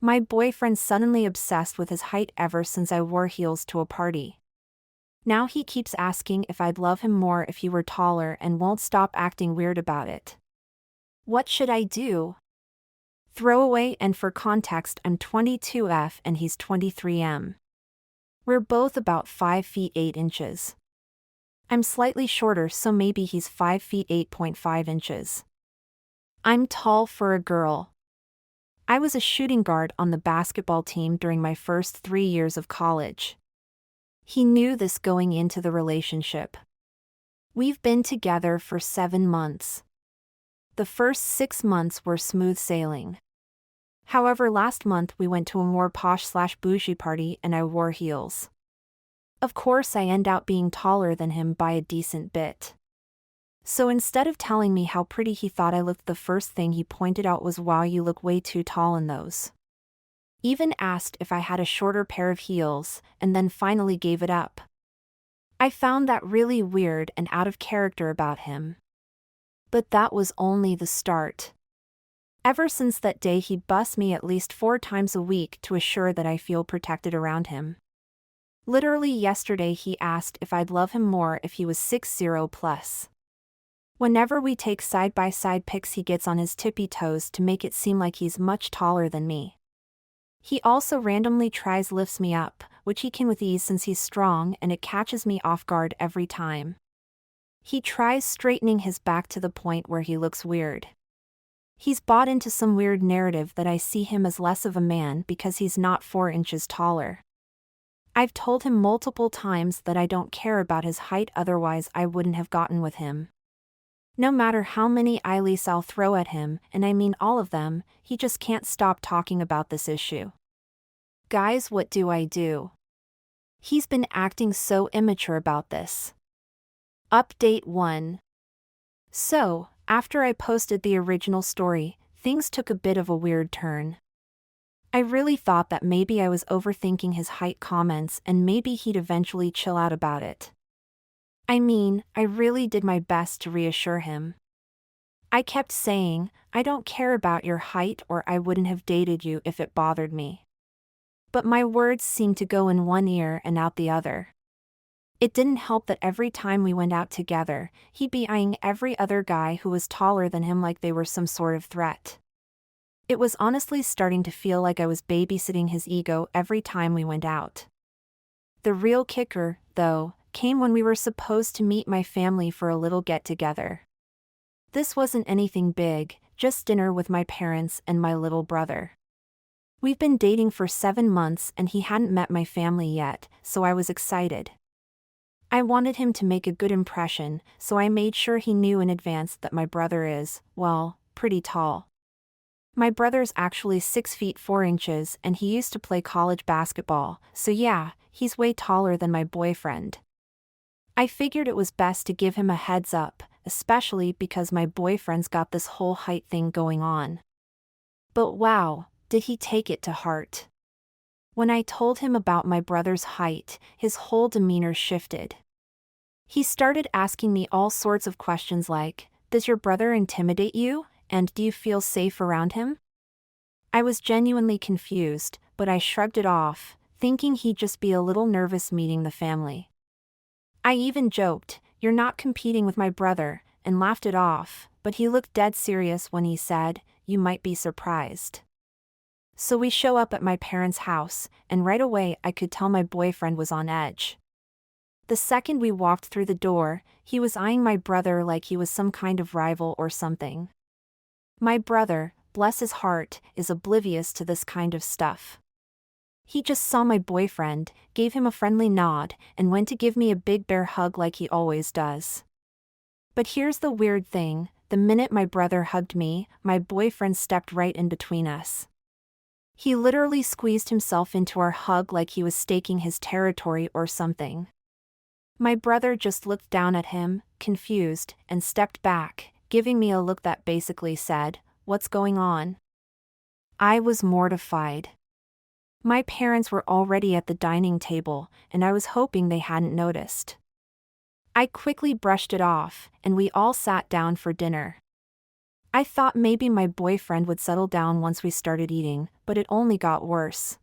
My boyfriend's suddenly obsessed with his height ever since I wore heels to a party. Now he keeps asking if I'd love him more if he were taller and won't stop acting weird about it. What should I do? Throwaway, and for context, I'm 22F and he's 23M. We're both about 5 feet 8 inches. I'm slightly shorter, so maybe he's 5 feet 8.5 inches. I'm tall for a girl. I was a shooting guard on the basketball team during my first 3 years of college. He knew this going into the relationship. We've been together for 7 months. The first 6 months were smooth sailing. However, last month we went to a more posh/bougie party and I wore heels. Of course, I end up being taller than him by a decent bit. So instead of telling me how pretty he thought I looked, the first thing he pointed out was, "Wow, you look way too tall in those." Even asked if I had a shorter pair of heels, and then finally gave it up. I found that really weird and out of character about him. But that was only the start. Ever since that day, he busts me at least 4 times a week to assure that I feel protected around him. Literally yesterday he asked if I'd love him more if he was 6'0 plus. Whenever we take side-by-side pics, he gets on his tippy toes to make it seem like he's much taller than me. He also randomly lifts me up, which he can with ease since he's strong, and it catches me off guard every time. He tries straightening his back to the point where he looks weird. He's bought into some weird narrative that I see him as less of a man because he's not 4 inches taller. I've told him multiple times that I don't care about his height, otherwise I wouldn't have gotten with him. No matter how many eyelids I'll throw at him, and I mean all of them, he just can't stop talking about this issue. Guys, what do I do? He's been acting so immature about this. Update 1. So, after I posted the original story, things took a bit of a weird turn. I really thought that maybe I was overthinking his height comments and maybe he'd eventually chill out about it. I mean, I really did my best to reassure him. I kept saying, "I don't care about your height, or I wouldn't have dated you if it bothered me." But my words seemed to go in one ear and out the other. It didn't help that every time we went out together, he'd be eyeing every other guy who was taller than him like they were some sort of threat. It was honestly starting to feel like I was babysitting his ego every time we went out. The real kicker, though, came when we were supposed to meet my family for a little get-together. This wasn't anything big, just dinner with my parents and my little brother. We've been dating for 7 months and he hadn't met my family yet, so I was excited. I wanted him to make a good impression, so I made sure he knew in advance that my brother is, well, pretty tall. My brother's actually 6 feet 4 inches and he used to play college basketball, so yeah, he's way taller than my boyfriend. I figured it was best to give him a heads up, especially because my boyfriend's got this whole height thing going on. But wow, did he take it to heart. When I told him about my brother's height, his whole demeanor shifted. He started asking me all sorts of questions like, "Does your brother intimidate you, and do you feel safe around him?" I was genuinely confused, but I shrugged it off, thinking he'd just be a little nervous meeting the family. I even joked, "You're not competing with my brother," and laughed it off, but he looked dead serious when he said, "You might be surprised." So we show up at my parents' house, and right away I could tell my boyfriend was on edge. The second we walked through the door, he was eyeing my brother like he was some kind of rival or something. My brother, bless his heart, is oblivious to this kind of stuff. He just saw my boyfriend, gave him a friendly nod, and went to give me a big bear hug like he always does. But here's the weird thing, the minute my brother hugged me, my boyfriend stepped right in between us. He literally squeezed himself into our hug like he was staking his territory or something. My brother just looked down at him, confused, and stepped back, giving me a look that basically said, "What's going on?" I was mortified. My parents were already at the dining table, and I was hoping they hadn't noticed. I quickly brushed it off, and we all sat down for dinner. I thought maybe my boyfriend would settle down once we started eating, but it only got worse.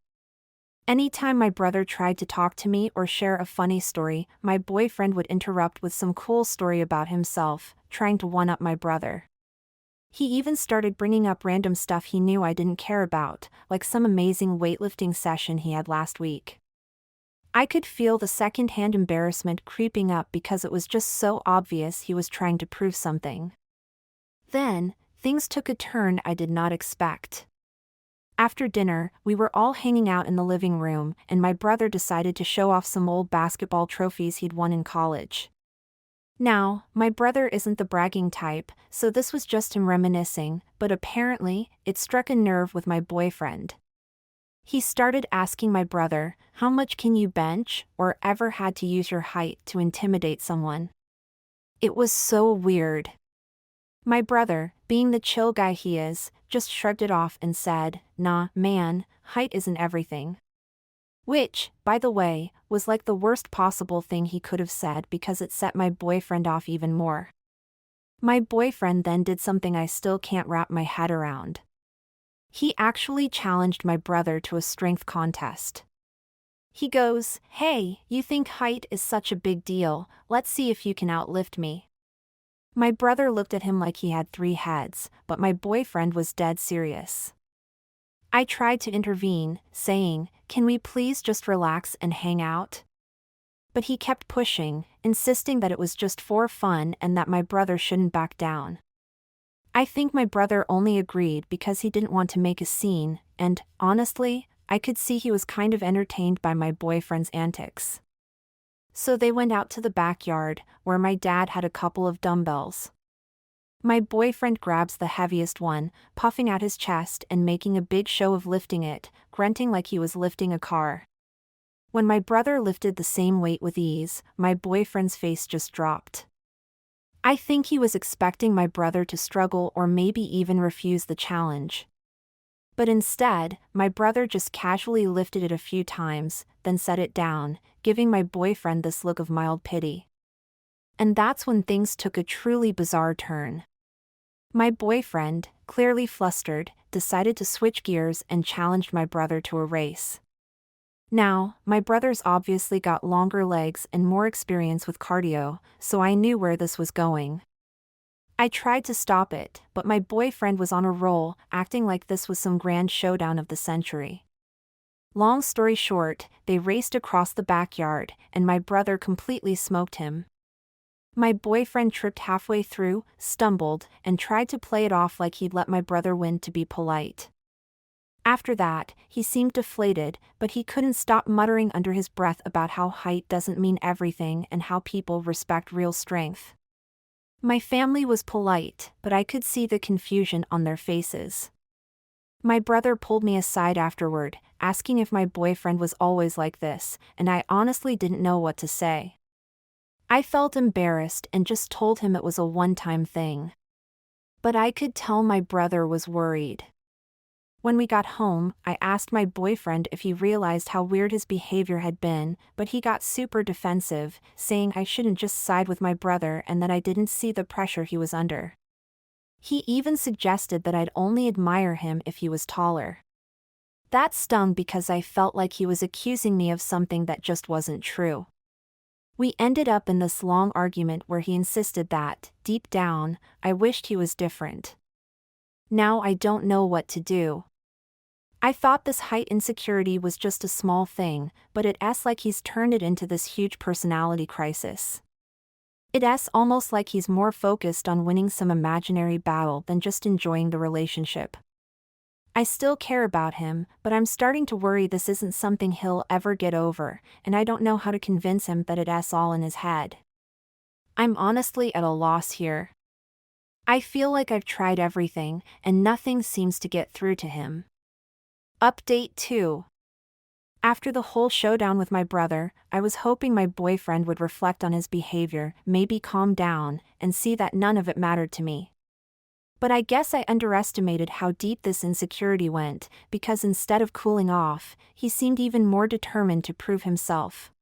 Anytime my brother tried to talk to me or share a funny story, my boyfriend would interrupt with some cool story about himself, trying to one-up my brother. He even started bringing up random stuff he knew I didn't care about, like some amazing weightlifting session he had last week. I could feel the second-hand embarrassment creeping up because it was just so obvious he was trying to prove something. Then, things took a turn I did not expect. After dinner, we were all hanging out in the living room, and my brother decided to show off some old basketball trophies he'd won in college. Now, my brother isn't the bragging type, so this was just him reminiscing, but apparently, it struck a nerve with my boyfriend. He started asking my brother, "How much can you bench?" or ever had to use your height to intimidate someone. It was so weird. My brother, being the chill guy he is, just shrugged it off and said, "Nah, man, height isn't everything." Which, by the way, was like the worst possible thing he could have said because it set my boyfriend off even more. My boyfriend then did something I still can't wrap my head around. He actually challenged my brother to a strength contest. He goes, "Hey, you think height is such a big deal, let's see if you can outlift me." My brother looked at him like he had 3 heads, but my boyfriend was dead serious. I tried to intervene, saying, "Can we please just relax and hang out?" But he kept pushing, insisting that it was just for fun and that my brother shouldn't back down. I think my brother only agreed because he didn't want to make a scene, and, honestly, I could see he was kind of entertained by my boyfriend's antics. So they went out to the backyard, where my dad had a couple of dumbbells. My boyfriend grabs the heaviest one, puffing out his chest and making a big show of lifting it, grunting like he was lifting a car. When my brother lifted the same weight with ease, my boyfriend's face just dropped. I think he was expecting my brother to struggle or maybe even refuse the challenge. But instead, my brother just casually lifted it a few times, then set it down, giving my boyfriend this look of mild pity. And that's when things took a truly bizarre turn. My boyfriend, clearly flustered, decided to switch gears and challenged my brother to a race. Now, my brother's obviously got longer legs and more experience with cardio, so I knew where this was going. I tried to stop it, but my boyfriend was on a roll, acting like this was some grand showdown of the century. Long story short, they raced across the backyard, and my brother completely smoked him. My boyfriend tripped halfway through, stumbled, and tried to play it off like he'd let my brother win to be polite. After that, he seemed deflated, but he couldn't stop muttering under his breath about how height doesn't mean everything and how people respect real strength. My family was polite, but I could see the confusion on their faces. My brother pulled me aside afterward, asking if my boyfriend was always like this, and I honestly didn't know what to say. I felt embarrassed and just told him it was a one-time thing. But I could tell my brother was worried. When we got home, I asked my boyfriend if he realized how weird his behavior had been, but he got super defensive, saying I shouldn't just side with my brother and that I didn't see the pressure he was under. He even suggested that I'd only admire him if he was taller. That stung because I felt like he was accusing me of something that just wasn't true. We ended up in this long argument where he insisted that, deep down, I wished he was different. Now I don't know what to do. I thought this height insecurity was just a small thing, but it's like he's turned it into this huge personality crisis. It's almost like he's more focused on winning some imaginary battle than just enjoying the relationship. I still care about him, but I'm starting to worry this isn't something he'll ever get over, and I don't know how to convince him that it's all in his head. I'm honestly at a loss here. I feel like I've tried everything, and nothing seems to get through to him. Update 2. After the whole showdown with my brother, I was hoping my boyfriend would reflect on his behavior, maybe calm down, and see that none of it mattered to me. But I guess I underestimated how deep this insecurity went, because instead of cooling off, he seemed even more determined to prove himself.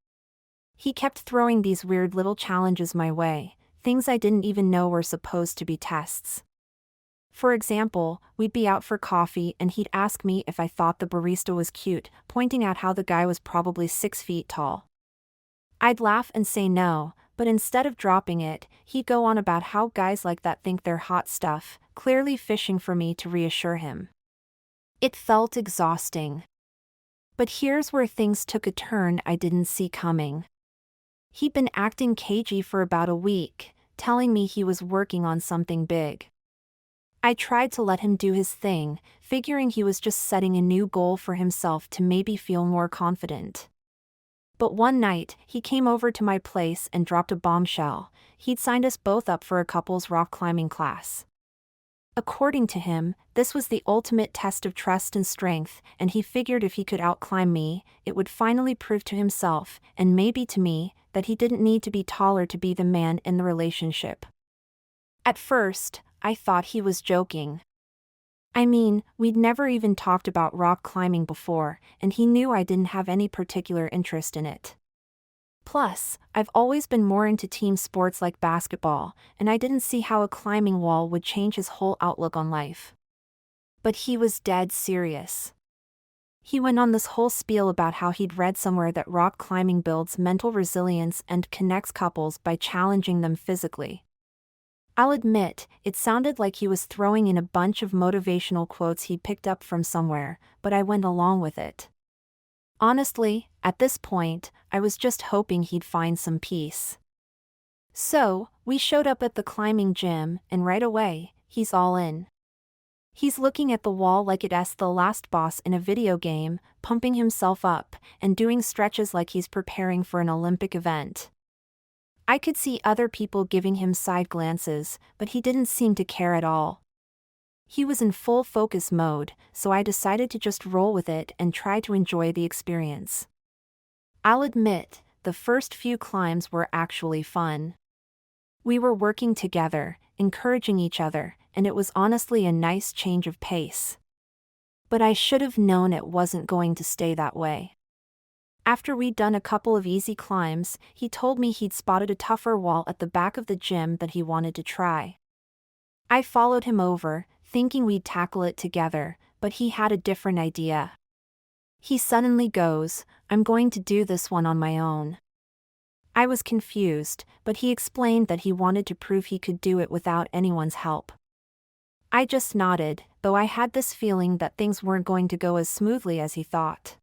He kept throwing these weird little challenges my way, things I didn't even know were supposed to be tests. For example, we'd be out for coffee and he'd ask me if I thought the barista was cute, pointing out how the guy was probably 6 feet tall. I'd laugh and say no, but instead of dropping it, he'd go on about how guys like that think they're hot stuff, clearly fishing for me to reassure him. It felt exhausting. But here's where things took a turn I didn't see coming. He'd been acting cagey for about a week, telling me he was working on something big. I tried to let him do his thing, figuring he was just setting a new goal for himself to maybe feel more confident. But one night, he came over to my place and dropped a bombshell. He'd signed us both up for a couple's rock climbing class. According to him, this was the ultimate test of trust and strength, and he figured if he could outclimb me, it would finally prove to himself, and maybe to me, that he didn't need to be taller to be the man in the relationship. At first, I thought he was joking. I mean, we'd never even talked about rock climbing before, and he knew I didn't have any particular interest in it. Plus, I've always been more into team sports like basketball, and I didn't see how a climbing wall would change his whole outlook on life. But he was dead serious. He went on this whole spiel about how he'd read somewhere that rock climbing builds mental resilience and connects couples by challenging them physically. I'll admit, it sounded like he was throwing in a bunch of motivational quotes he'd picked up from somewhere, but I went along with it. Honestly, at this point, I was just hoping he'd find some peace. So, we showed up at the climbing gym, and right away, he's all in. He's looking at the wall like it's the last boss in a video game, pumping himself up, and doing stretches like he's preparing for an Olympic event. I could see other people giving him side glances, but he didn't seem to care at all. He was in full focus mode, so I decided to just roll with it and try to enjoy the experience. I'll admit, the first few climbs were actually fun. We were working together, encouraging each other, and it was honestly a nice change of pace. But I should have known it wasn't going to stay that way. After we'd done a couple of easy climbs, he told me he'd spotted a tougher wall at the back of the gym that he wanted to try. I followed him over, thinking we'd tackle it together, but he had a different idea. He suddenly goes, "I'm going to do this one on my own." I was confused, but he explained that he wanted to prove he could do it without anyone's help. I just nodded, though I had this feeling that things weren't going to go as smoothly as he thought.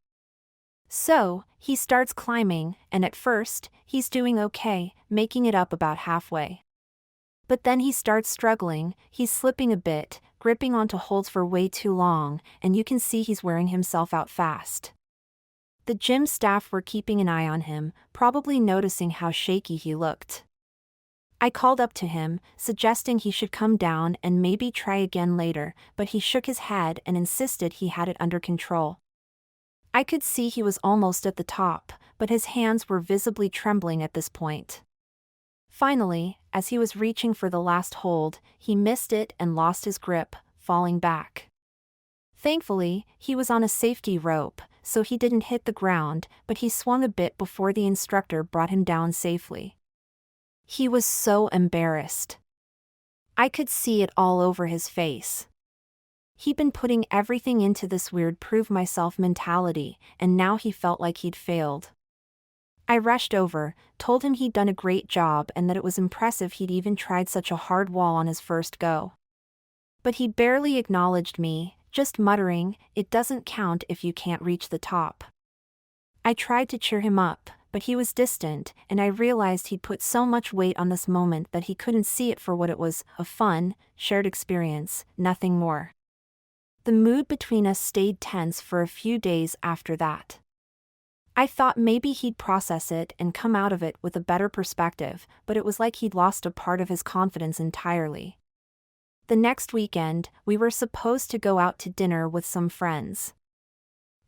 So, he starts climbing, and at first, he's doing okay, making it up about halfway. But then he starts struggling, he's slipping a bit, gripping onto holds for way too long, and you can see he's wearing himself out fast. The gym staff were keeping an eye on him, probably noticing how shaky he looked. I called up to him, suggesting he should come down and maybe try again later, but he shook his head and insisted he had it under control. I could see he was almost at the top, but his hands were visibly trembling at this point. Finally, as he was reaching for the last hold, he missed it and lost his grip, falling back. Thankfully, he was on a safety rope, so he didn't hit the ground, but he swung a bit before the instructor brought him down safely. He was so embarrassed. I could see it all over his face. He'd been putting everything into this weird prove myself mentality, and now he felt like he'd failed. I rushed over, told him he'd done a great job and that it was impressive he'd even tried such a hard wall on his first go. But he barely acknowledged me, just muttering, "It doesn't count if you can't reach the top." I tried to cheer him up, but he was distant, and I realized he'd put so much weight on this moment that he couldn't see it for what it was, a fun, shared experience, nothing more. The mood between us stayed tense for a few days after that. I thought maybe he'd process it and come out of it with a better perspective, but it was like he'd lost a part of his confidence entirely. The next weekend, we were supposed to go out to dinner with some friends.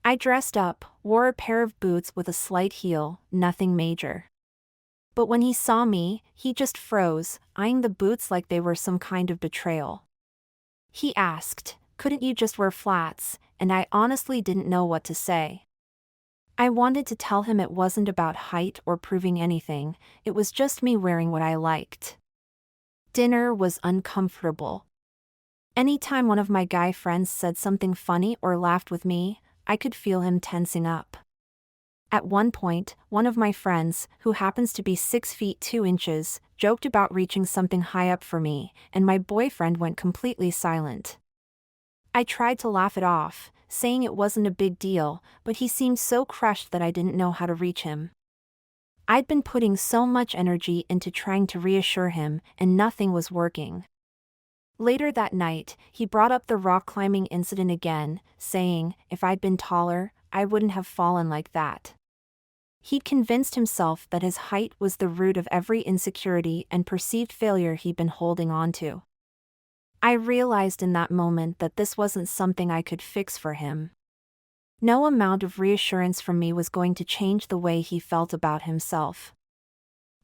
I dressed up, wore a pair of boots with a slight heel, nothing major. But when he saw me, he just froze, eyeing the boots like they were some kind of betrayal. He asked, "Couldn't you just wear flats?" And I honestly didn't know what to say. I wanted to tell him it wasn't about height or proving anything, it was just me wearing what I liked. Dinner was uncomfortable. Anytime one of my guy friends said something funny or laughed with me, I could feel him tensing up. At one point, one of my friends, who happens to be 6 feet 2 inches, joked about reaching something high up for me, and my boyfriend went completely silent. I tried to laugh it off, saying it wasn't a big deal, but he seemed so crushed that I didn't know how to reach him. I'd been putting so much energy into trying to reassure him, and nothing was working. Later that night, he brought up the rock climbing incident again, saying, if I'd been taller, I wouldn't have fallen like that. He'd convinced himself that his height was the root of every insecurity and perceived failure he'd been holding on to. I realized in that moment that this wasn't something I could fix for him. No amount of reassurance from me was going to change the way he felt about himself.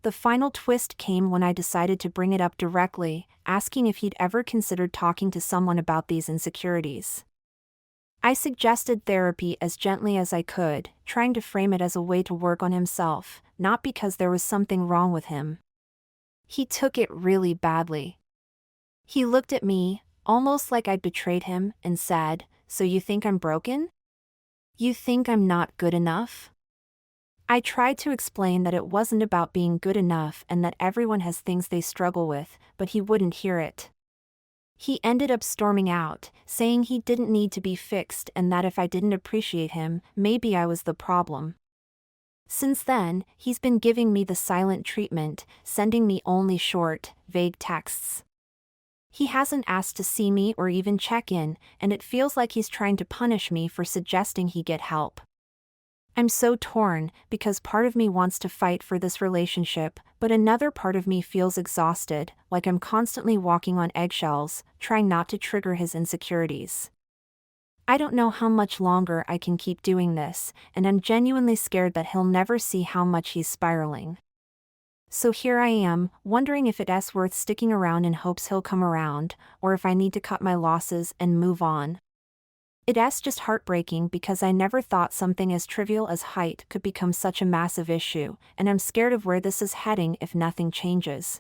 The final twist came when I decided to bring it up directly, asking if he'd ever considered talking to someone about these insecurities. I suggested therapy as gently as I could, trying to frame it as a way to work on himself, not because there was something wrong with him. He took it really badly. He looked at me, almost like I'd betrayed him, and said, "So you think I'm broken? You think I'm not good enough?" I tried to explain that it wasn't about being good enough and that everyone has things they struggle with, but he wouldn't hear it. He ended up storming out, saying he didn't need to be fixed and that if I didn't appreciate him, maybe I was the problem. Since then, he's been giving me the silent treatment, sending me only short, vague texts. He hasn't asked to see me or even check in, and it feels like he's trying to punish me for suggesting he get help. I'm so torn, because part of me wants to fight for this relationship, but another part of me feels exhausted, like I'm constantly walking on eggshells, trying not to trigger his insecurities. I don't know how much longer I can keep doing this, and I'm genuinely scared that he'll never see how much he's spiraling. So here I am, wondering if it's worth sticking around in hopes he'll come around, or if I need to cut my losses and move on. It's just heartbreaking because I never thought something as trivial as height could become such a massive issue, and I'm scared of where this is heading if nothing changes.